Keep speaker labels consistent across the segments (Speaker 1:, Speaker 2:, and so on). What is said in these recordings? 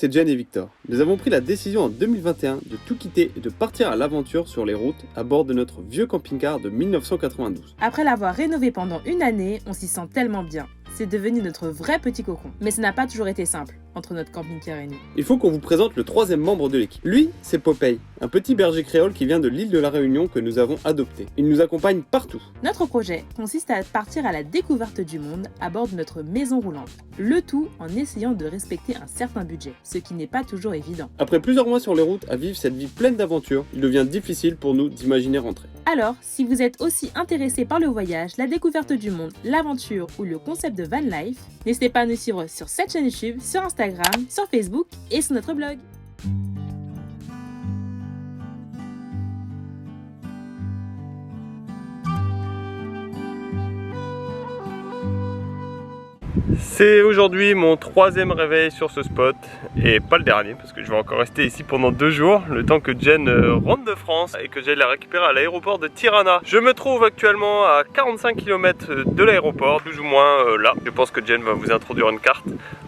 Speaker 1: c'est Jen et Victor. Nous avons pris la décision en 2021 de tout quitter et de partir à l'aventure sur les routes à bord de notre vieux camping-car de 1992.
Speaker 2: Après l'avoir rénové pendant une année, on s'y sent tellement bien. C'est devenu notre vrai petit cocon. Mais ça n'a pas toujours été simple entre notre camping-car et nous.
Speaker 1: Il faut qu'on vous présente le troisième membre de l'équipe. Lui, c'est Popeye, un petit berger créole qui vient de l'île de la Réunion que nous avons adopté. Il nous accompagne partout.
Speaker 2: Notre projet consiste à partir à la découverte du monde à bord de notre maison roulante. Le tout en essayant de respecter un certain budget, ce qui n'est pas toujours évident.
Speaker 1: Après plusieurs mois sur les routes à vivre cette vie pleine d'aventures, il devient difficile pour nous d'imaginer rentrer.
Speaker 2: Alors, si vous êtes aussi intéressé par le voyage, la découverte du monde, l'aventure ou le concept de van life, n'hésitez pas à nous suivre sur cette chaîne YouTube, sur Instagram, sur Facebook et sur notre blog.
Speaker 3: C'est aujourd'hui mon troisième réveil sur ce spot et pas le dernier parce que je vais encore rester ici pendant 2 jours le temps que Jen rentre de France et que j'aille la récupérer à l'aéroport de Tirana. Je me trouve actuellement à 45 km de l'aéroport, plus ou moins là. Je pense que Jen va vous introduire une carte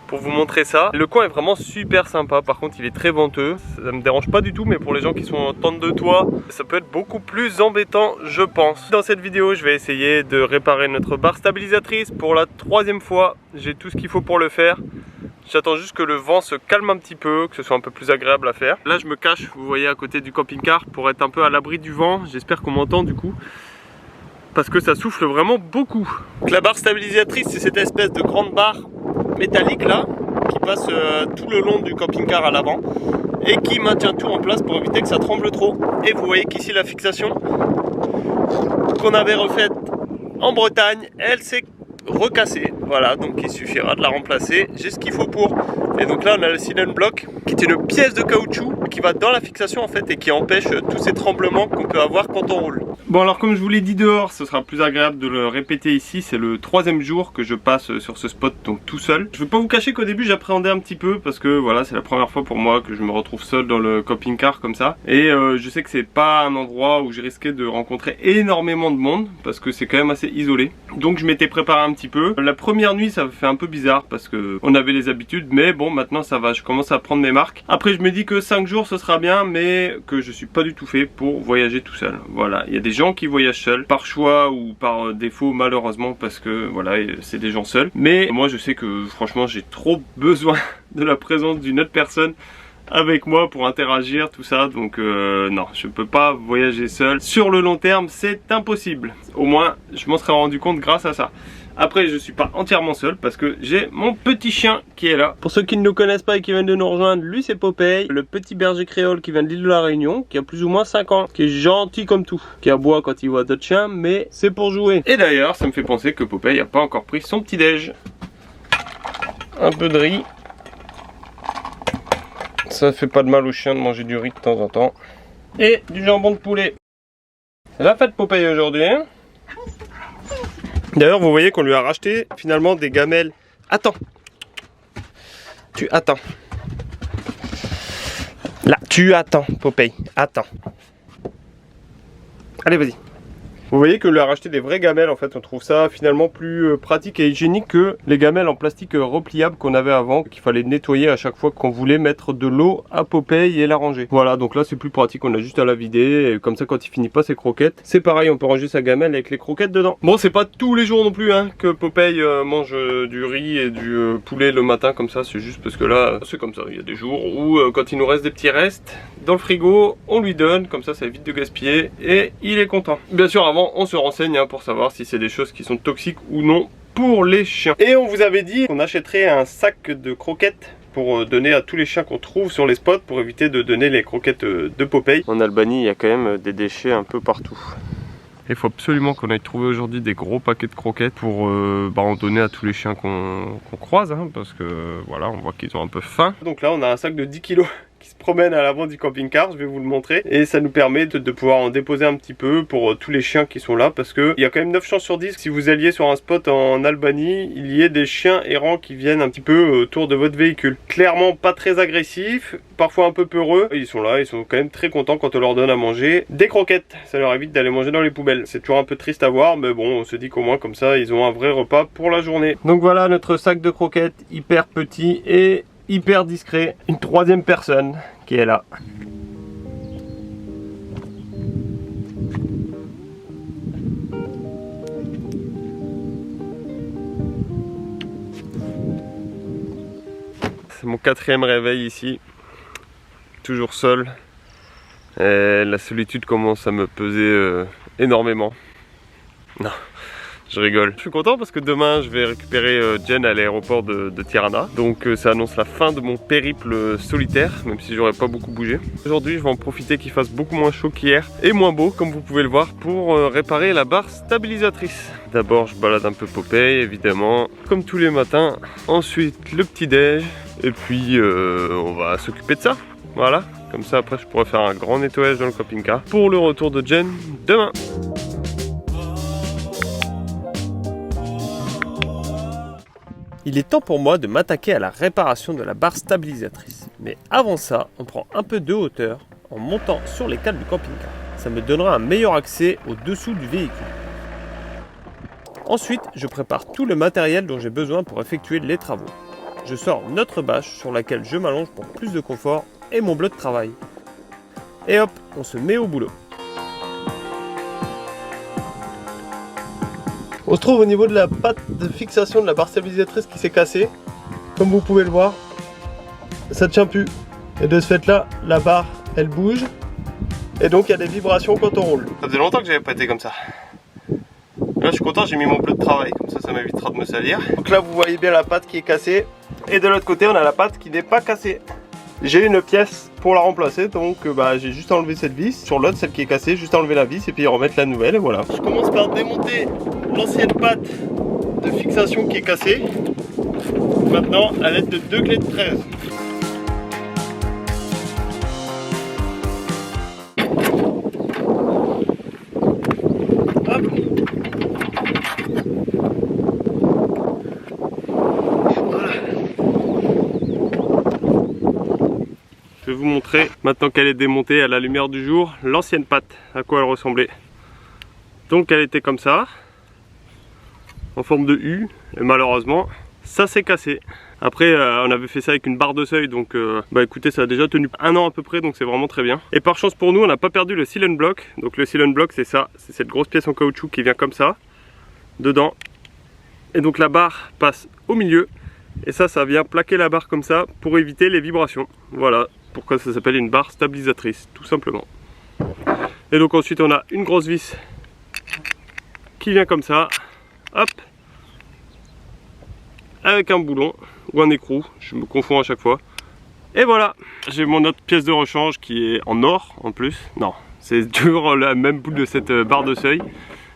Speaker 3: pour vous montrer ça. Le coin est vraiment super sympa, par contre il est très venteux, ça me dérange pas du tout, mais pour les gens qui sont en tente de toit, ça peut être beaucoup plus embêtant je pense. Dans cette vidéo je vais essayer de réparer notre barre stabilisatrice pour la 3e fois, j'ai tout ce qu'il faut pour le faire. J'attends juste que le vent se calme un petit peu, que ce soit un peu plus agréable à faire. Là je me cache, vous voyez, à côté du camping-car pour être un peu à l'abri du vent, j'espère qu'on m'entend du coup. Parce que ça souffle vraiment beaucoup. Donc la barre stabilisatrice, c'est cette espèce de grande barre métallique là qui passe tout le long du camping-car à l'avant et qui maintient tout en place pour éviter que ça tremble trop. Et vous voyez qu'ici la fixation qu'on avait refaite en Bretagne, elle s'est recassée. Voilà, donc il suffira de la remplacer. J'ai ce qu'il faut pour. Et donc là on a le Silent Block qui est une pièce de caoutchouc qui va dans la fixation en fait et qui empêche tous ces tremblements qu'on peut avoir quand on roule. Bon alors comme je vous l'ai dit dehors, ce sera plus agréable de le répéter ici. C'est le 3e jour que je passe sur ce spot, donc tout seul. Je ne vais pas vous cacher qu'au début j'appréhendais un petit peu parce que voilà, c'est la première fois pour moi que je me retrouve seul dans le camping-car comme ça. Et je sais que c'est pas un endroit où je risquais de rencontrer énormément de monde parce que c'est quand même assez isolé. Donc je m'étais préparé un petit peu. La première nuit ça fait un peu bizarre parce que on avait les habitudes, mais bon maintenant ça va, je commence à prendre mes marques. Après je me dis que 5 jours ce sera bien, mais que je suis pas du tout fait pour voyager tout seul. Voilà, il y a des gens qui voyagent seuls par choix ou par défaut malheureusement parce que voilà c'est des gens seuls. Mais moi je sais que franchement j'ai trop besoin de la présence d'une autre personne avec moi pour interagir tout ça, donc non je peux pas voyager seul sur le long terme, c'est impossible. Au moins je m'en serais rendu compte grâce à ça. Après je suis pas entièrement seul parce que j'ai mon petit chien qui est là. Pour ceux qui ne nous connaissent pas et qui viennent de nous rejoindre, lui c'est Popeye, le petit berger créole qui vient de l'île de la Réunion, qui a plus ou moins 5 ans, qui est gentil comme tout, qui aboie quand il voit d'autres chiens, mais c'est pour jouer. Et d'ailleurs ça me fait penser que Popeye n'a pas encore pris son petit déj. Un peu de riz. Ça fait pas de mal au chien de manger du riz de temps en temps. Et du jambon de poulet. C'est la fête Popeye aujourd'hui hein. D'ailleurs vous voyez qu'on lui a racheté finalement des gamelles. Attends. Tu attends. Là, tu attends Popeye. Attends. Allez vas-y. Vous voyez que lui a racheté des vraies gamelles en fait, on trouve ça finalement plus pratique et hygiénique que les gamelles en plastique repliable qu'on avait avant, qu'il fallait nettoyer à chaque fois qu'on voulait mettre de l'eau à Popeye et la ranger. Voilà, donc là c'est plus pratique, on a juste à la vider et comme ça quand il finit pas ses croquettes, c'est pareil, on peut ranger sa gamelle avec les croquettes dedans. Bon c'est pas tous les jours non plus hein, que Popeye mange du riz et du poulet le matin comme ça, c'est juste parce que là c'est comme ça, il y a des jours où quand il nous reste des petits restes dans le frigo, on lui donne, comme ça évite de gaspiller et il est content. Bien sûr avant on se renseigne hein, pour savoir si c'est des choses qui sont toxiques ou non pour les chiens. Et on vous avait dit qu'on achèterait un sac de croquettes pour donner à tous les chiens qu'on trouve sur les spots pour éviter de donner les croquettes de Popeye. En Albanie il y a quand même des déchets un peu partout. Il faut absolument qu'on aille trouver aujourd'hui des gros paquets de croquettes pour en donner à tous les chiens qu'on croise hein, parce que voilà on voit qu'ils ont un peu faim. Donc là on a un sac de 10 kg qui se promène à l'avant du camping-car, je vais vous le montrer, et ça nous permet de pouvoir en déposer un petit peu pour tous les chiens qui sont là, parce que il y a quand même 9 chances sur 10 que si vous alliez sur un spot en Albanie, il y ait des chiens errants qui viennent un petit peu autour de votre véhicule. Clairement pas très agressifs, parfois un peu peureux, ils sont là, ils sont quand même très contents quand on leur donne à manger des croquettes, ça leur évite d'aller manger dans les poubelles. C'est toujours un peu triste à voir, mais bon on se dit qu'au moins comme ça ils ont un vrai repas pour la journée. Donc voilà notre sac de croquettes hyper petit et hyper discret, une troisième personne qui est là. C'est mon 4e réveil ici, toujours seul. Et la solitude commence à me peser énormément. Non, je rigole. Je suis content parce que demain je vais récupérer Jen à l'aéroport de Tirana. Donc ça annonce la fin de mon périple solitaire, même si j'aurais pas beaucoup bougé. Aujourd'hui je vais en profiter qu'il fasse beaucoup moins chaud qu'hier et moins beau comme vous pouvez le voir pour réparer la barre stabilisatrice. D'abord je balade un peu Popeye évidemment, comme tous les matins. Ensuite le petit déj et puis on va s'occuper de ça. Voilà, comme ça après je pourrai faire un grand nettoyage dans le camping-car pour le retour de Jen demain. Il est temps pour moi de m'attaquer à la réparation de la barre stabilisatrice. Mais avant ça, on prend un peu de hauteur en montant sur les cales du camping-car. Ça me donnera un meilleur accès au-dessous du véhicule. Ensuite, je prépare tout le matériel dont j'ai besoin pour effectuer les travaux. Je sors notre bâche sur laquelle je m'allonge pour plus de confort et mon bleu de travail. Et hop, on se met au boulot. On se trouve au niveau de la patte de fixation de la barre stabilisatrice qui s'est cassée. Comme vous pouvez le voir, ça ne tient plus. Et de ce fait là, la barre elle bouge. Et donc il y a des vibrations quand on roule. Ça faisait longtemps que j'avais pas été comme ça. Là je suis content, j'ai mis mon bleu de travail, comme ça m'évitera de me salir. Donc là vous voyez bien la patte qui est cassée. Et de l'autre côté on a la patte qui n'est pas cassée. J'ai une pièce pour la remplacer, donc j'ai juste enlevé cette vis. Sur l'autre, celle qui est cassée, juste enlever la vis et puis remettre la nouvelle et voilà. Je commence par démonter l'ancienne patte de fixation qui est cassée. Maintenant à l'aide de 2 clés de 13. Hop. Je vais vous montrer, maintenant qu'elle est démontée à la lumière du jour, l'ancienne patte, à quoi elle ressemblait. Donc elle était comme ça, en forme de U, et malheureusement, ça s'est cassé. Après, on avait fait ça avec une barre de seuil, donc écoutez, ça a déjà tenu 1 an à peu près, donc c'est vraiment très bien. Et par chance pour nous, on n'a pas perdu le seal and block. Donc le seal and block, c'est ça, c'est cette grosse pièce en caoutchouc qui vient comme ça, dedans. Et donc la barre passe au milieu, et ça vient plaquer la barre comme ça pour éviter les vibrations. Voilà pourquoi ça s'appelle une barre stabilisatrice, tout simplement. Et donc ensuite on a une grosse vis qui vient comme ça, hop, avec un boulon ou un écrou, je me confonds à chaque fois. Et voilà, j'ai mon autre pièce de rechange qui est en or en plus. Non, c'est toujours la même boule de cette barre de seuil.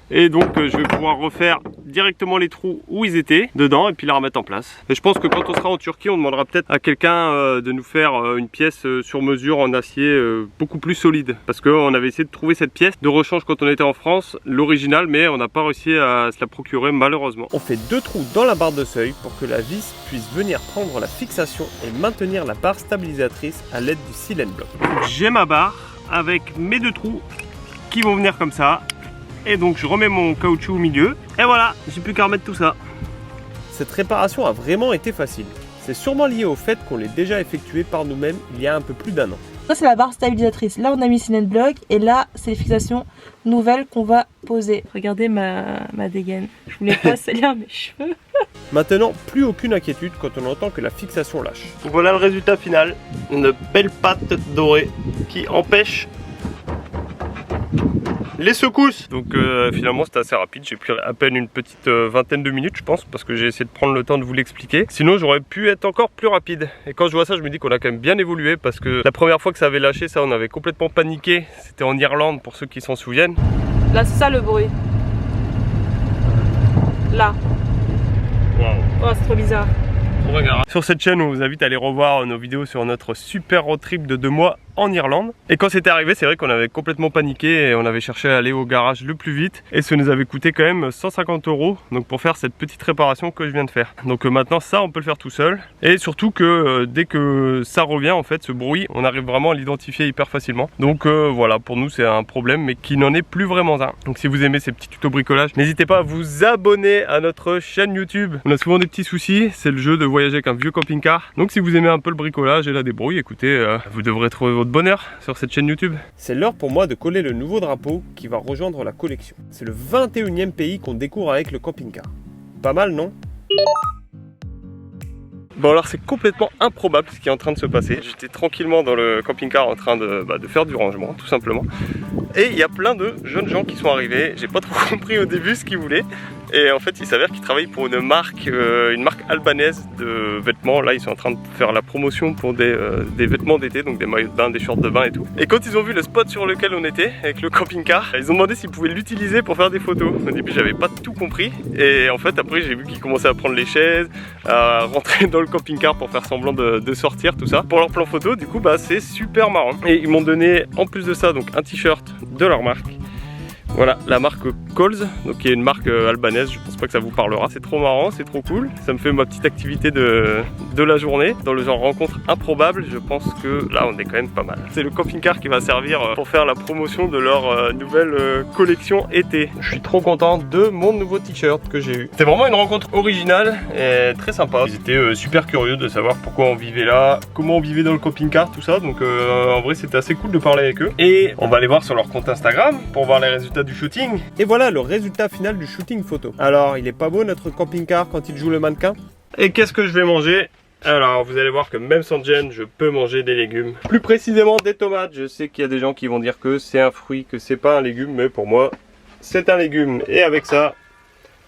Speaker 3: Et donc je vais pouvoir refaire directement les trous où ils étaient dedans et puis la remettre en place. Et je pense que quand on sera en Turquie, on demandera peut-être à quelqu'un de nous faire une pièce sur mesure en acier beaucoup plus solide. Parce qu'on avait essayé de trouver cette pièce de rechange quand on était en France, l'original, mais on n'a pas réussi à se la procurer malheureusement. On fait 2 trous dans la barre de seuil pour que la vis puisse venir prendre la fixation et maintenir la barre stabilisatrice à l'aide du seal and block. J'ai ma barre avec mes 2 trous qui vont venir comme ça. Et donc je remets mon caoutchouc au milieu. Et voilà, j'ai plus qu'à remettre tout ça. Cette réparation a vraiment été facile. C'est sûrement lié au fait qu'on l'ait déjà effectué par nous-mêmes il y a un peu plus d'1 an.
Speaker 4: Ça c'est la barre stabilisatrice. Là on a mis seal and block et là c'est les fixations nouvelles qu'on va poser. Regardez ma dégaine. Je voulais pas salir mes cheveux.
Speaker 3: Maintenant, plus aucune inquiétude quand on entend que la fixation lâche. Voilà le résultat final. Une belle patte dorée qui empêche les secousses. Donc finalement c'était assez rapide, j'ai pris à peine une petite vingtaine de minutes je pense, parce que j'ai essayé de prendre le temps de vous l'expliquer. Sinon j'aurais pu être encore plus rapide. Et quand je vois ça je me dis qu'on a quand même bien évolué, parce que la première fois que ça avait lâché, ça on avait complètement paniqué. C'était en Irlande pour ceux qui s'en souviennent.
Speaker 4: Là c'est ça le bruit. Là.
Speaker 3: Wow.
Speaker 4: Oh c'est trop bizarre.
Speaker 3: Sur cette chaîne on vous invite à aller revoir nos vidéos sur notre super road trip de 2 mois en Irlande. Et quand c'était arrivé, c'est vrai qu'on avait complètement paniqué et on avait cherché à aller au garage le plus vite. Et ça nous avait coûté quand même 150 € donc pour faire cette petite réparation que je viens de faire. Donc maintenant ça on peut le faire tout seul. Et surtout que dès que ça revient en fait, ce bruit, on arrive vraiment à l'identifier hyper facilement. Donc voilà, pour nous c'est un problème mais qui n'en est plus vraiment un. Donc si vous aimez ces petits tutos bricolage, n'hésitez pas à vous abonner à notre chaîne YouTube. On a souvent des petits soucis, c'est le jeu de voyager avec un vieux camping-car. Donc si vous aimez un peu le bricolage et la débrouille, écoutez, vous devrez trouver votre bonheur sur cette chaîne YouTube.
Speaker 1: C'est l'heure pour moi de coller le nouveau drapeau qui va rejoindre la collection. C'est le 21e pays qu'on découvre avec le camping-car. Pas mal, non?
Speaker 3: Bon alors c'est complètement improbable ce qui est en train de se passer. J'étais tranquillement dans le camping-car en train de faire du rangement tout simplement. Et il y a plein de jeunes gens qui sont arrivés. J'ai pas trop compris au début ce qu'ils voulaient. Et en fait il s'avère qu'ils travaillent pour une marque albanaise de vêtements. Là ils sont en train de faire la promotion pour des vêtements d'été, donc des maillots de bain, des shorts de bain et tout. Et quand ils ont vu le spot sur lequel on était avec le camping-car, ils ont demandé s'ils pouvaient l'utiliser pour faire des photos. Au début j'avais pas tout compris. Et en fait après j'ai vu qu'ils commençaient à prendre les chaises, à rentrer dans le camping-car pour faire semblant de sortir, tout ça. Pour leur plan photo, du coup c'est super marrant. Et ils m'ont donné en plus de ça donc un t-shirt de leur marque. Voilà, la marque Coles, donc qui est une marque albanaise, je pense pas que ça vous parlera. C'est trop marrant, c'est trop cool. Ça me fait ma petite activité de la journée. Dans le genre rencontre improbable, je pense que là on est quand même pas mal. C'est le camping-car qui va servir pour faire la promotion de leur nouvelle collection été. Je suis trop content de mon nouveau t-shirt que j'ai eu. C'était vraiment une rencontre originale et très sympa. Ils étaient super curieux de savoir pourquoi on vivait là, comment on vivait dans le camping-car, tout ça. Donc en vrai c'était assez cool de parler avec eux. Et on va aller voir sur leur compte Instagram pour voir les résultats du shooting.
Speaker 1: Et voilà le résultat final du shooting photo. Alors, il est pas beau notre camping-car quand il joue le mannequin?
Speaker 3: Et qu'est-ce que je vais manger? Alors, vous allez voir que même sans Jen, je peux manger des légumes. Plus précisément des tomates. Je sais qu'il y a des gens qui vont dire que c'est un fruit, que c'est pas un légume, mais pour moi, c'est un légume. Et avec ça,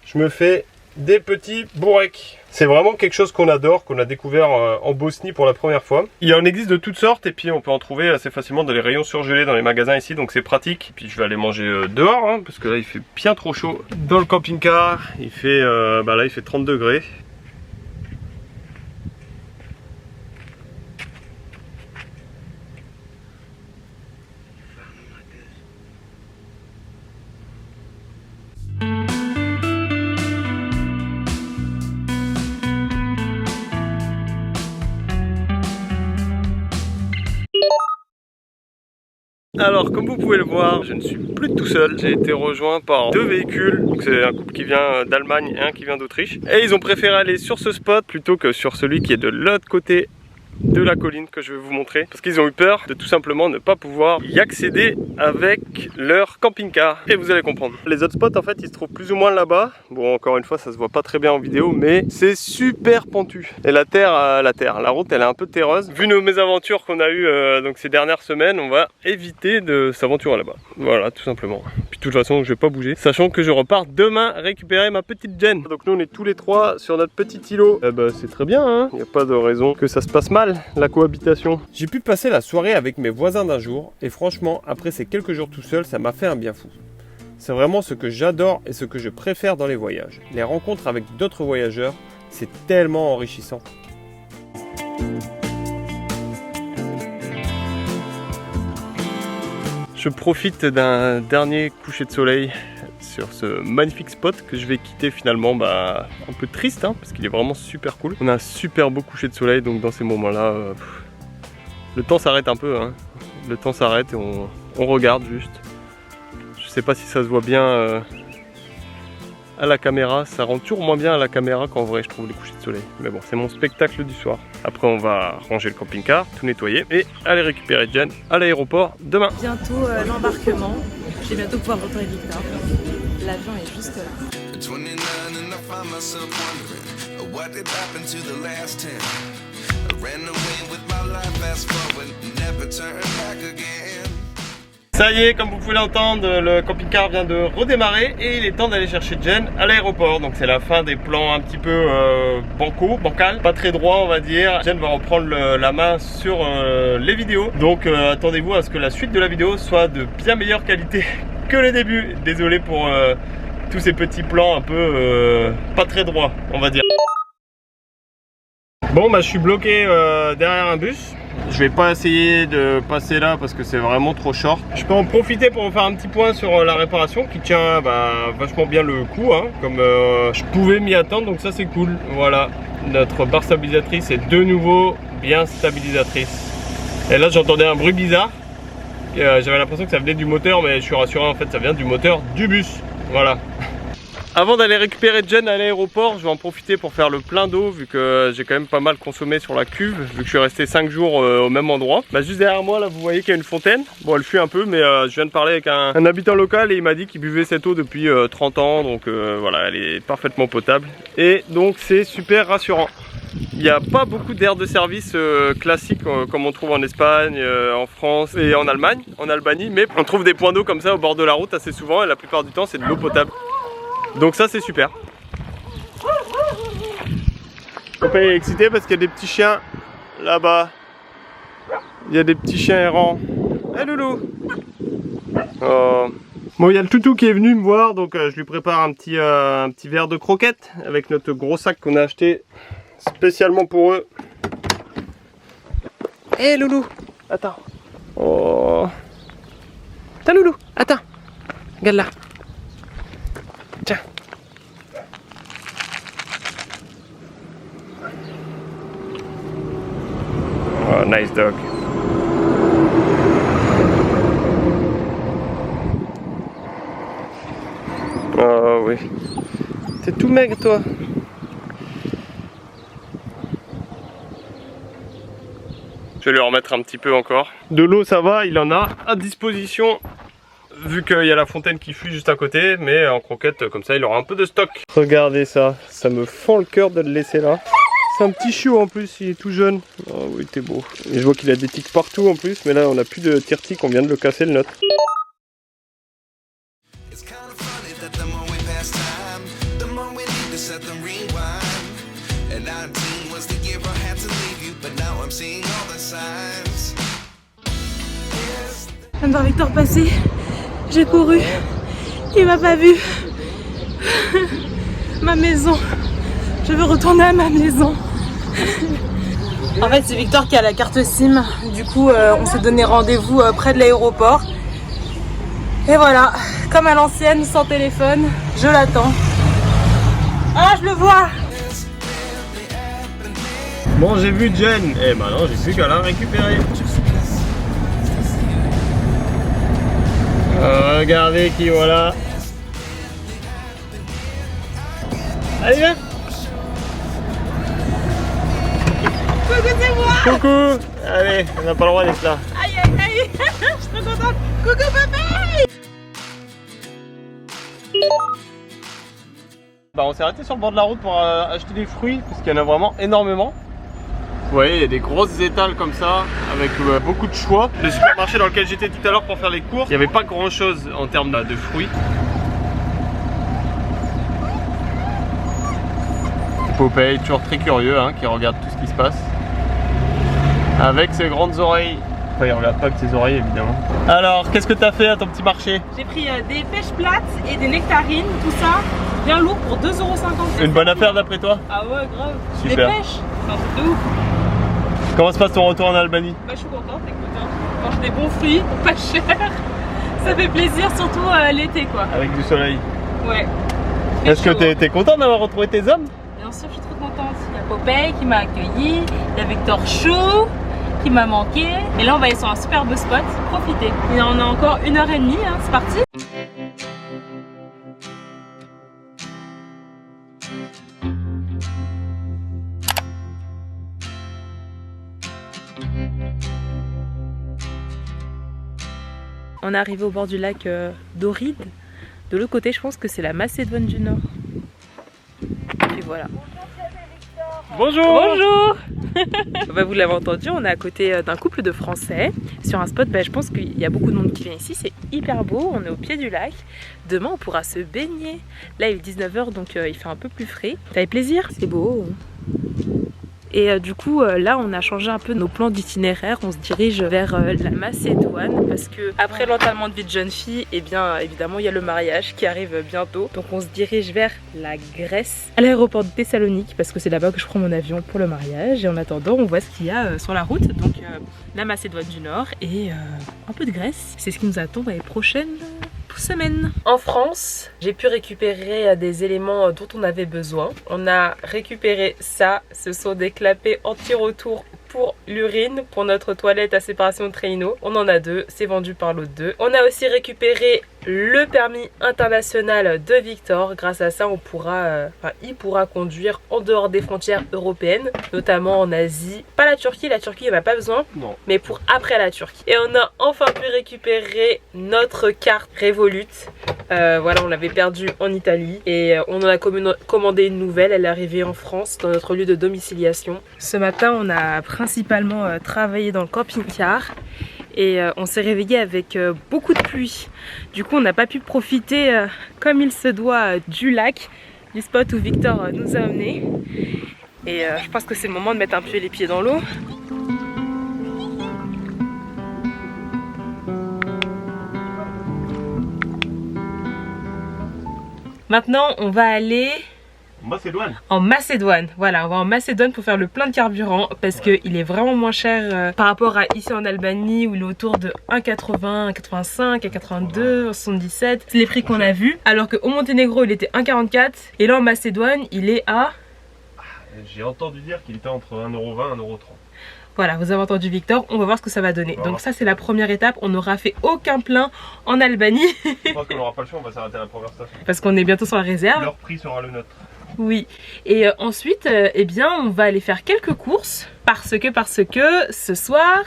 Speaker 3: je me fais des petits bourrecs. C'est vraiment quelque chose qu'on adore, qu'on a découvert en Bosnie pour la première fois. Il en existe de toutes sortes et puis on peut en trouver assez facilement dans les rayons surgelés dans les magasins ici, donc c'est pratique. Puis je vais aller manger dehors hein, parce que là il fait bien trop chaud. Dans le camping-car, il fait là il fait 30 degrés. Alors comme vous pouvez le voir, je ne suis plus tout seul. J'ai été rejoint par deux véhicules. C'est un couple qui vient d'Allemagne et un qui vient d'Autriche. Et ils ont préféré aller sur ce spot plutôt que sur celui qui est de l'autre côté de la colline que je vais vous montrer, parce qu'ils ont eu peur de tout simplement ne pas pouvoir y accéder avec leur camping-car, et vous allez comprendre. Les autres spots en fait ils se trouvent plus ou moins là-bas. Bon, encore une fois ça se voit pas très bien en vidéo, mais c'est super pentu et la route elle est un peu terreuse. Vu nos mésaventures qu'on a eu donc ces dernières semaines, on va éviter de s'aventurer là-bas. Voilà, tout simplement. Puis de toute façon je vais pas bouger, sachant que je repars demain récupérer ma petite Jen. Donc nous on est tous les trois sur notre petit îlot. C'est très bien hein, y a pas de raison que ça se passe mal la cohabitation.
Speaker 1: J'ai pu passer la soirée avec mes voisins d'un jour et franchement après ces quelques jours tout seul ça m'a fait un bien fou. C'est vraiment ce que j'adore et ce que je préfère dans les voyages. Les rencontres avec d'autres voyageurs, c'est tellement enrichissant.
Speaker 3: Je profite d'un dernier coucher de soleil sur ce magnifique spot que je vais quitter finalement un peu triste hein, parce qu'il est vraiment super cool. On a un super beau coucher de soleil, donc dans ces moments là le temps s'arrête un peu hein. Le temps s'arrête et on regarde juste. Je sais pas si ça se voit bien à la caméra, ça rend toujours moins bien à la caméra qu'en vrai je trouve les couchers de soleil. Mais bon, c'est mon spectacle du soir. Après on va ranger le camping-car, tout nettoyer et aller récupérer Jen à l'aéroport demain.
Speaker 4: Bientôt l'embarquement, je vais bientôt pouvoir retourner Victor. L'avion est juste là.
Speaker 3: Ça y est, comme vous pouvez l'entendre, le camping-car vient de redémarrer et il est temps d'aller chercher Jen à l'aéroport. Donc c'est la fin des plans un petit peu bancal, pas très droit on va dire. Jen va reprendre la main sur les vidéos. Donc attendez-vous à ce que la suite de la vidéo soit de bien meilleure qualité que le début. Désolé pour tous ces petits plans un peu pas très droits on va dire. Bon bah je suis bloqué derrière un bus. Je vais pas essayer de passer là parce que c'est vraiment trop short. Je peux en profiter pour faire un petit point sur la réparation qui tient vachement bien le coup, hein, comme je pouvais m'y attendre, donc ça c'est cool. Voilà, notre barre stabilisatrice est de nouveau bien stabilisatrice. Et là j'entendais un bruit bizarre. J'avais l'impression que ça venait du moteur, mais je suis rassuré, en fait ça vient du moteur du bus. Voilà. Avant d'aller récupérer Jen à l'aéroport, je vais en profiter pour faire le plein d'eau vu que j'ai quand même pas mal consommé sur la cuve, vu que je suis resté 5 jours au même endroit. Juste derrière moi là vous voyez qu'il y a une fontaine. Bon elle fuit un peu, mais je viens de parler avec un habitant local et il m'a dit qu'il buvait cette eau depuis 30 ans, donc voilà, elle est parfaitement potable et donc c'est super rassurant. Il n'y a pas beaucoup d'aires de service classiques comme on trouve en Espagne, en France et en Allemagne, en Albanie, mais on trouve des points d'eau comme ça au bord de la route assez souvent et la plupart du temps c'est de l'eau potable. Donc ça c'est super. Copain est excité parce qu'il y a des petits chiens là-bas. Il y a des petits chiens errants. Hey loulou. Oh. Bon, il y a le toutou qui est venu me voir, donc je lui prépare un petit verre de croquettes avec notre gros sac qu'on a acheté spécialement pour eux. Hé loulou, attends. Oh. Attends loulou, attends. Regarde là. Tiens. Oh, nice dog. Oh oui. T'es tout maigre toi. Je vais lui en remettre un petit peu encore. De l'eau ça va, il en a à disposition. Vu qu'il y a la fontaine qui fuit juste à côté, mais en croquette comme ça il aura un peu de stock. Regardez ça, ça me fend le cœur de le laisser là. C'est un petit chiot en plus, il est tout jeune. Oh oui, t'es beau. Et je vois qu'il a des tiques partout en plus, mais là on n'a plus de tire-tique, on vient de le casser le nôtre.
Speaker 4: Je viens de voir Victor passer, j'ai couru, il m'a pas vu. Ma maison, je veux retourner à ma maison. En fait c'est Victor qui a la carte SIM, du coup on s'est donné rendez-vous près de l'aéroport. Et voilà, comme à l'ancienne, sans téléphone, je l'attends. Ah je le vois.
Speaker 3: Bon j'ai vu Jen, et maintenant j'ai plus qu'à la récupérer. Regardez qui voilà. Allez viens.
Speaker 4: Coucou c'est moi.
Speaker 3: Coucou. Allez, on n'a pas le droit d'être là.
Speaker 4: Aïe aïe aïe. Je suis trop contente. Coucou papa.
Speaker 3: On s'est arrêté sur le bord de la route pour acheter des fruits, parce qu'il y en a vraiment énormément. Vous voyez, il y a des grosses étals comme ça, avec beaucoup de choix. Le supermarché dans lequel j'étais tout à l'heure pour faire les courses, il n'y avait pas grand chose en termes de fruits. Popeye, toujours très curieux, hein, qui regarde tout ce qui se passe. Avec ses grandes oreilles. Enfin, il ne regarde pas que ses oreilles, évidemment. Alors, qu'est-ce que tu as fait à ton petit marché?
Speaker 4: J'ai pris des pêches plates et des nectarines, tout ça, bien lourd pour 2,50 €.
Speaker 3: Une bonne affaire d'après toi?
Speaker 4: Ah ouais, grave.
Speaker 3: Super.
Speaker 4: Des pêches, c'est un truc de ouf.
Speaker 3: Comment se passe ton retour en Albanie?
Speaker 4: Bah, je suis contente, écoute, hein. Je mange des bons fruits, pas cher. Ça fait plaisir, surtout l'été, quoi.
Speaker 3: Avec du soleil.
Speaker 4: Ouais.
Speaker 3: Est-ce que t'es content d'avoir retrouvé tes hommes?
Speaker 4: Bien sûr, je suis trop contente. Il y a Popeye qui m'a accueilli, il y a Victor Chou qui m'a manqué. Et là, on va aller sur un superbe spot, profiter. Il en a encore 1h30, hein. C'est parti. On est arrivé au bord du lac d'Ohryd. De l'autre côté, je pense que c'est la Macédoine du Nord. Et voilà.
Speaker 3: Bonjour.
Speaker 4: Bonjour. Bah, vous l'avez entendu, on est à côté d'un couple de Français sur un spot. Bah, je pense qu'il y a beaucoup de monde qui vient ici. C'est hyper beau, on est au pied du lac. Demain, on pourra se baigner. Là, il est 19 h, donc il fait un peu plus frais. Ça fait plaisir. C'est beau. Et du coup là on a changé un peu nos plans d'itinéraire, on se dirige vers la Macédoine parce que après l'entamement de vie de jeune fille, et bien évidemment il y a le mariage qui arrive bientôt. Donc on se dirige vers la Grèce, à l'aéroport de Thessalonique parce que c'est là-bas que je prends mon avion pour le mariage. Et en attendant on voit ce qu'il y a sur la route, donc la Macédoine du Nord et un peu de Grèce. C'est ce qui nous attend dans les prochaines semaine. En France, j'ai pu récupérer des éléments dont on avait besoin. On a récupéré ça, ce sont des clapets anti-retour pour l'urine, pour notre toilette à séparation de traîneau. On en a 2, c'est vendu par l'autre 2. On a aussi récupéré le permis international de Victor. Grâce à ça, il pourra conduire en dehors des frontières européennes, notamment en Asie. Pas la Turquie il en a pas besoin, non. Mais pour après la Turquie. Et on a enfin pu récupérer notre carte Revolut. Voilà, on l'avait perdue en Italie et on en a commandé une nouvelle. Elle est arrivée en France dans notre lieu de domiciliation. Ce matin, on a principalement travaillé dans le camping-car. Et on s'est réveillé avec beaucoup de pluie. Du coup on n'a pas pu profiter comme il se doit du lac, du spot où Victor nous a emmenés. Et je pense que c'est le moment de mettre un peu les pieds dans l'eau. Maintenant on va aller en Macédoine. Voilà, on va en Macédoine pour faire le plein de carburant parce qu'il est vraiment moins cher par rapport à ici en Albanie où il est autour de 1,80, 1,85, 1,82, 1,77. C'est les prix qu'on a vus. Alors qu'au Monténégro il était 1,44 et là en Macédoine il est à...
Speaker 3: J'ai entendu dire qu'il était entre 1,20 € et 1,30 €.
Speaker 4: Voilà, vous avez entendu Victor, on va voir ce que ça va donner. Donc ça c'est la première étape, on n'aura fait aucun plein en Albanie.
Speaker 3: Je pense qu'on n'aura pas le choix, on va s'arrêter à la première station.
Speaker 4: Parce qu'on est bientôt sur la réserve.
Speaker 3: Leur prix sera le nôtre.
Speaker 4: Oui, et ensuite, eh bien, on va aller faire quelques courses parce que ce soir,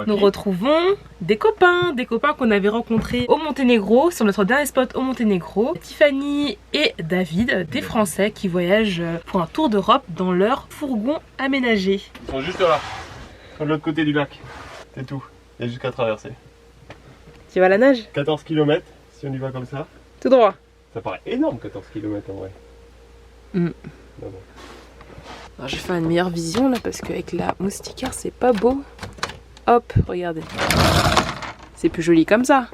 Speaker 4: nous retrouvons des copains qu'on avait rencontrés au Monténégro, sur notre dernier spot au Monténégro. Tiffany et David, des Français qui voyagent pour un tour d'Europe dans leur fourgon aménagé.
Speaker 3: Ils sont juste là, de l'autre côté du lac, c'est tout, il y a jusqu'à traverser.
Speaker 4: Tu vas à la nage?
Speaker 3: 14 km si on y va comme ça.
Speaker 4: Tout droit.
Speaker 3: Ça paraît énorme 14 km en vrai.
Speaker 4: Alors, je vais faire une meilleure vision là parce qu'avec la moustiquaire c'est pas beau. Hop, regardez. C'est plus joli comme ça.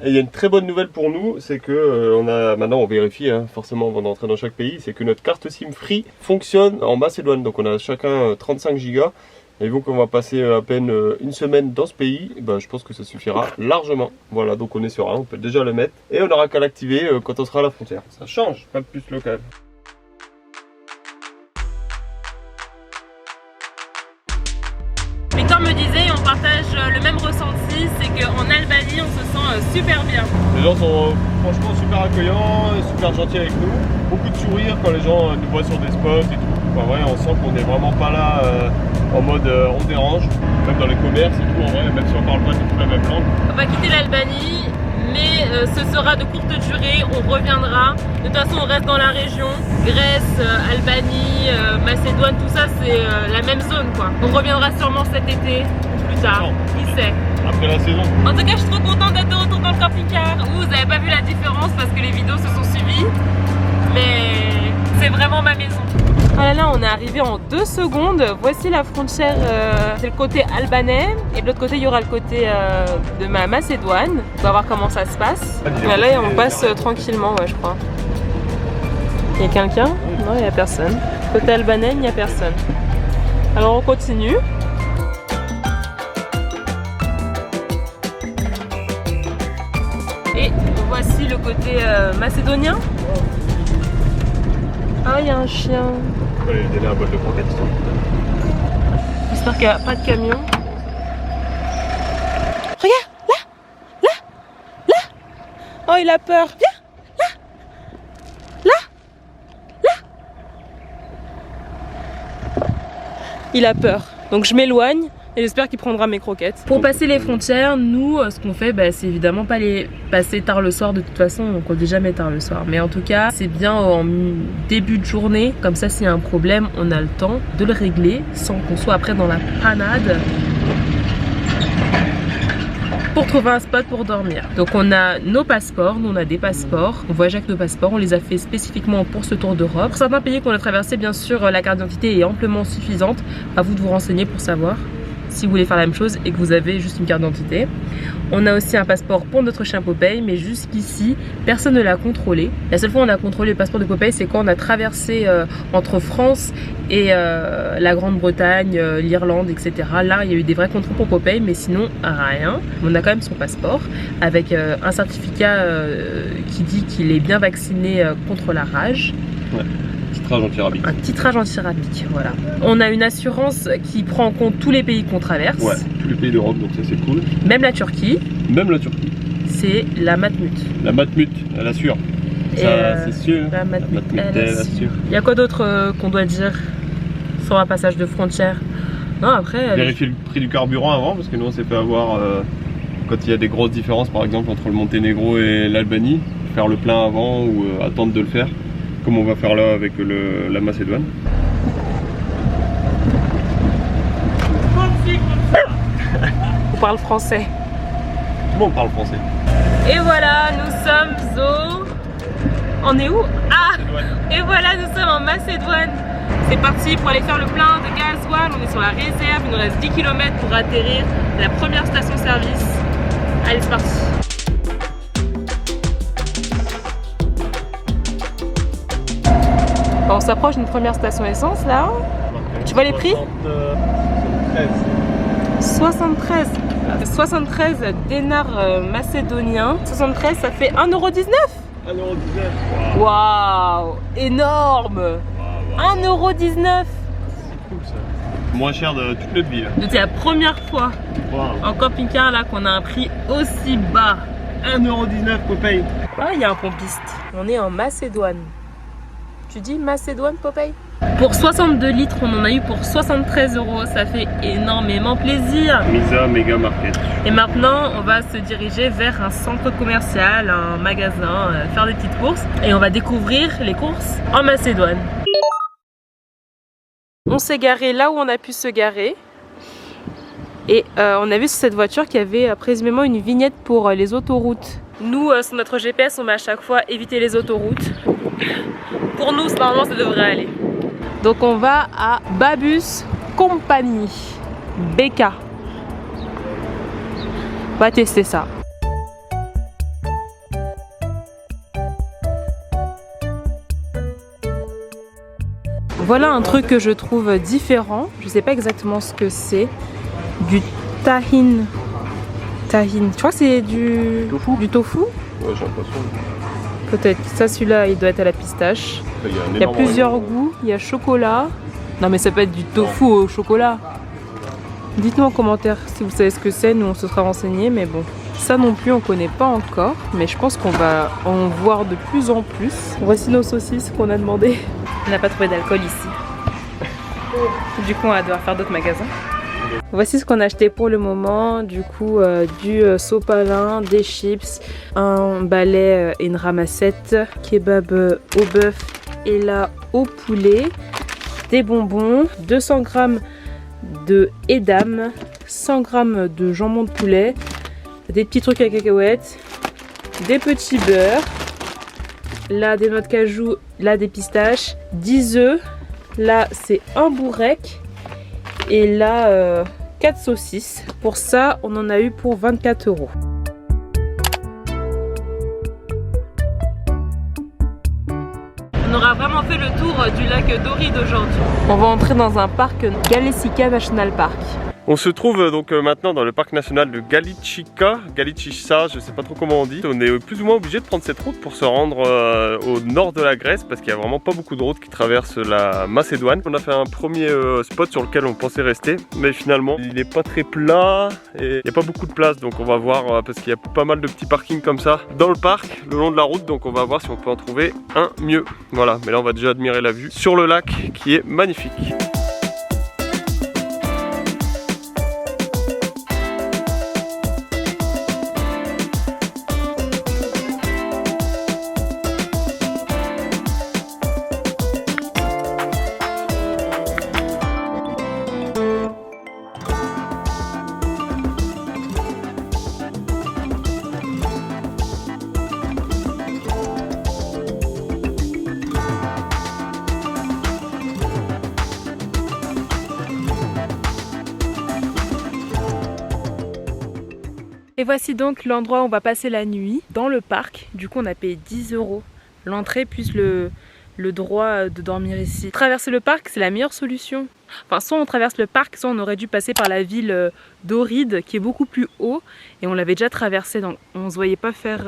Speaker 3: Et il y a une très bonne nouvelle pour nous, c'est que maintenant on vérifie forcément avant d'entrer dans chaque pays, c'est que notre carte SIM Free fonctionne en Macédoine. Donc on a chacun 35 Go. Et vu qu'on va passer à peine une semaine dans ce pays, je pense que ça suffira largement. Voilà, donc on est serein, on peut déjà le mettre. Et on n'aura qu'à l'activer quand on sera à la frontière. Ça change, pas plus local.
Speaker 4: Victor me disait, on partage le même ressenti, c'est qu'en Albanie on se sent super bien.
Speaker 3: Les gens sont franchement super accueillants, super gentils avec nous. Beaucoup de sourires quand les gens nous voient sur des spots et tout. Enfin, ouais, on sent qu'on n'est vraiment pas là en mode on dérange, même dans les commerces et tout, en vrai, même si on parle pas du tout la même langue.
Speaker 4: On va quitter l'Albanie, mais ce sera de courte durée, on reviendra. De toute façon on reste dans la région, Grèce, Albanie, Macédoine, tout ça c'est la même zone quoi. On reviendra sûrement cet été ou plus tard, qui sait.
Speaker 3: Après la saison.
Speaker 4: En tout cas je suis trop contente d'être de retour dans le camping-car. Vous n'avez pas vu la différence parce que les vidéos se sont suivies, mais c'est vraiment ma maison. Ah là là, on est arrivé en 2 secondes. Voici la frontière, c'est le côté albanais et de l'autre côté il y aura le côté de ma Macédoine. On va voir comment ça se passe. Là on passe tranquillement, ouais, je crois. Il y a quelqu'un? Non, il n'y a personne. Côté albanais, il n'y a personne. Alors on continue. Et voici le côté macédonien. Ah, il y a un chien.
Speaker 3: On va lui donner un bol de croquettes.
Speaker 4: J'espère qu'il n'y a pas de camion. Regarde, là. Oh, il a peur. Viens, là. Il a peur. Donc je m'éloigne et j'espère qu'il prendra mes croquettes. Pour passer les frontières, nous, ce qu'on fait, c'est évidemment pas les passer tard le soir. De toute façon, on conduit jamais tard le soir. Mais en tout cas, c'est bien en début de journée. Comme ça, s'il y a un problème, on a le temps de le régler sans qu'on soit après dans la panade. pour trouver un spot pour dormir. Donc on a nos passeports, nous on a des passeports, on voyage avec nos passeports, on les a fait spécifiquement pour ce tour d'Europe. Pour certains pays qu'on a traversé, bien sûr, la carte d'identité est amplement suffisante. À vous de vous renseigner pour savoir si vous voulez faire la même chose et que vous avez juste une carte d'identité. On a aussi un passeport pour notre chien Popeye, mais jusqu'ici, personne ne l'a contrôlé. La seule fois où on a contrôlé le passeport de Popeye, c'est quand on a traversé entre France et la Grande-Bretagne, l'Irlande, etc. Là, il y a eu des vrais contrôles pour Popeye, mais sinon, rien. On a quand même son passeport avec un certificat qui dit qu'il est bien vacciné contre la rage.
Speaker 3: Ouais. Titrage anti-rabique.
Speaker 4: Un titrage anti-rabique, voilà. On a une assurance qui prend en compte tous les pays qu'on traverse.
Speaker 3: Ouais, tous les pays d'Europe, donc ça c'est cool.
Speaker 4: Même la Turquie.
Speaker 3: Même la Turquie.
Speaker 4: C'est la Matmut.
Speaker 3: La Matmut, elle assure. Ça, c'est sûr.
Speaker 4: La Matmut,
Speaker 3: elle assure.
Speaker 4: Il y a quoi d'autre qu'on doit dire sur un passage de frontière? Non, après...
Speaker 3: Vérifier le prix du carburant avant, parce que nous on s'est fait avoir quand il y a des grosses différences, par exemple entre le Monténégro et l'Albanie, faire le plein avant ou attendre de le faire, comme on va faire là avec la Macédoine.
Speaker 4: On parle français.
Speaker 3: Tout le monde parle français.
Speaker 4: Et voilà, nous sommes au... On est où? Ah! Et voilà, nous sommes en Macédoine. C'est parti pour aller faire le plein de gasoil. On est sur la réserve, il nous reste 10 km pour atterrir à la première station-service. Allez, c'est parti. On s'approche d'une première station essence là. Tu vois les prix? 73. 73 dinars macédoniens. 73, ça fait 1,19 €.
Speaker 3: 1,19 €.
Speaker 4: Waouh, énorme. 1,19 €.
Speaker 3: Moins cher de toute notre vie.
Speaker 4: Donc c'est la première fois en camping-car là qu'on a un prix aussi bas.
Speaker 3: 1,19 € Popeye.
Speaker 4: Ah, il y a un pompiste. On est en Macédoine. Tu dis Macédoine, Popeye? Pour 62 litres, on en a eu pour 73 €. Ça fait énormément plaisir.
Speaker 3: Misa Mega Market.
Speaker 4: Et maintenant, on va se diriger vers un centre commercial, un magasin, faire des petites courses. Et on va découvrir les courses en Macédoine. On s'est garé là où on a pu se garer. Et on a vu sur cette voiture qu'il y avait présumément une vignette pour les autoroutes. Nous, sur notre GPS, on met à chaque fois éviter les autoroutes. Pour nous, normalement, ça devrait aller. Donc on va à Babus Company, BK. On va tester ça. Voilà un truc que je trouve différent. Je sais pas exactement ce que c'est. Du tahine. Tahine. Tu crois que c'est du tofu?
Speaker 3: Ouais, j'ai l'impression.
Speaker 4: Peut-être. Ça, celui-là, il doit être à la pistache. Il y a plusieurs goûts. Il y a chocolat. Non, mais ça peut être du tofu au chocolat. Dites-nous en commentaire si vous savez ce que c'est. Nous, on se sera renseigné. Mais bon, ça non plus, on connaît pas encore. Mais je pense qu'on va en voir de plus en plus. Voici nos saucisses qu'on a demandé. On n'a pas trouvé d'alcool ici. Du coup, on va devoir faire d'autres magasins. Voici ce qu'on a acheté pour le moment. Du coup, du sopalin, des chips, un balai et une ramassette, kebab au bœuf et là au poulet, des bonbons, 200 g de edam, 100 g de jambon de poulet, des petits trucs à cacahuètes, des petits beurres, là des noix de cajou, là des pistaches, 10 œufs, là c'est un bourrec et là 4 saucisses. Pour ça, on en a eu pour 24 €. On aura vraiment fait le tour du lac Doride aujourd'hui. On va entrer dans un parc, Galicica National Park.
Speaker 3: On se trouve donc maintenant dans le parc national de Galicica, je sais pas trop comment on dit. On est plus ou moins obligé de prendre cette route pour se rendre au nord de la Grèce parce qu'il n'y a vraiment pas beaucoup de routes qui traversent la Macédoine. On a fait un premier spot sur lequel on pensait rester, mais finalement il n'est pas très plat et il n'y a pas beaucoup de place, donc on va voir parce qu'il y a pas mal de petits parkings comme ça dans le parc, le long de la route, donc on va voir si on peut en trouver un mieux. Voilà, mais là on va déjà admirer la vue sur le lac qui est magnifique.
Speaker 4: Et voici donc l'endroit où on va passer la nuit, dans le parc. Du coup on a payé 10 € l'entrée plus le droit de dormir ici. Traverser le parc, c'est la meilleure solution. Enfin, soit on traverse le parc, soit on aurait dû passer par la ville d'Ohrid qui est beaucoup plus haut et on l'avait déjà traversé, donc on ne se voyait pas faire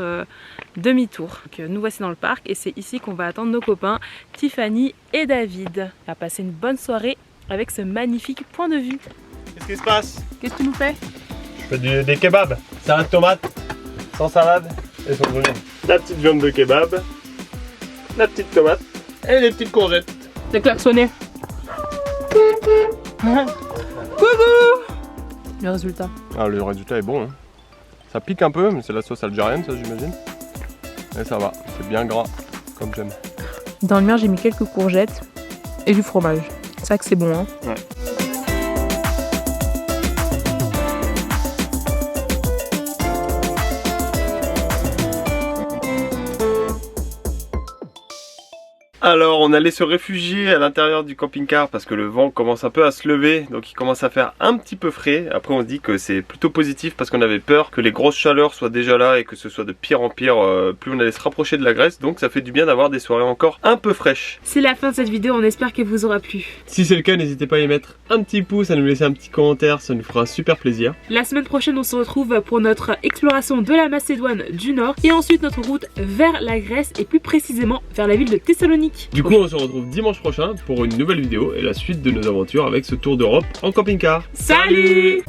Speaker 4: demi-tour. Nous voici dans le parc et c'est ici qu'on va attendre nos copains Tiffany et David. On va passer une bonne soirée avec ce magnifique point de vue.
Speaker 3: Qu'est-ce qui se passe?
Speaker 4: Qu'est-ce que tu nous fais?
Speaker 3: Je fais des kebabs. Salade tomate, sans salade et sans oignon. La petite viande de kebab, la petite tomate et les petites courgettes.
Speaker 4: J'ai klaxonné. Coucou. Le résultat.
Speaker 3: Ah, le résultat est bon. Hein. Ça pique un peu, mais c'est la sauce algérienne, ça j'imagine. Et ça va, c'est bien gras, comme j'aime.
Speaker 4: Dans le mien, j'ai mis quelques courgettes et du fromage. C'est ça que c'est bon, hein.
Speaker 3: Ouais. Alors on allait se réfugier à l'intérieur du camping-car parce que le vent commence un peu à se lever, donc il commence à faire un petit peu frais. Après on se dit que c'est plutôt positif parce qu'on avait peur que les grosses chaleurs soient déjà là et que ce soit de pire en pire plus on allait se rapprocher de la Grèce. Donc ça fait du bien d'avoir des soirées encore un peu fraîches.
Speaker 4: C'est la fin de cette vidéo, on espère qu'elle vous aura plu.
Speaker 3: Si c'est le cas, n'hésitez pas à y mettre un petit pouce, à nous laisser un petit commentaire, ça nous fera super plaisir.
Speaker 4: La semaine prochaine on se retrouve pour notre exploration de la Macédoine du Nord et ensuite notre route vers la Grèce et plus précisément vers la ville de Thessalonique.
Speaker 3: Du coup on se retrouve dimanche prochain pour une nouvelle vidéo et la suite de nos aventures avec ce tour d'Europe en camping-car.
Speaker 4: Salut!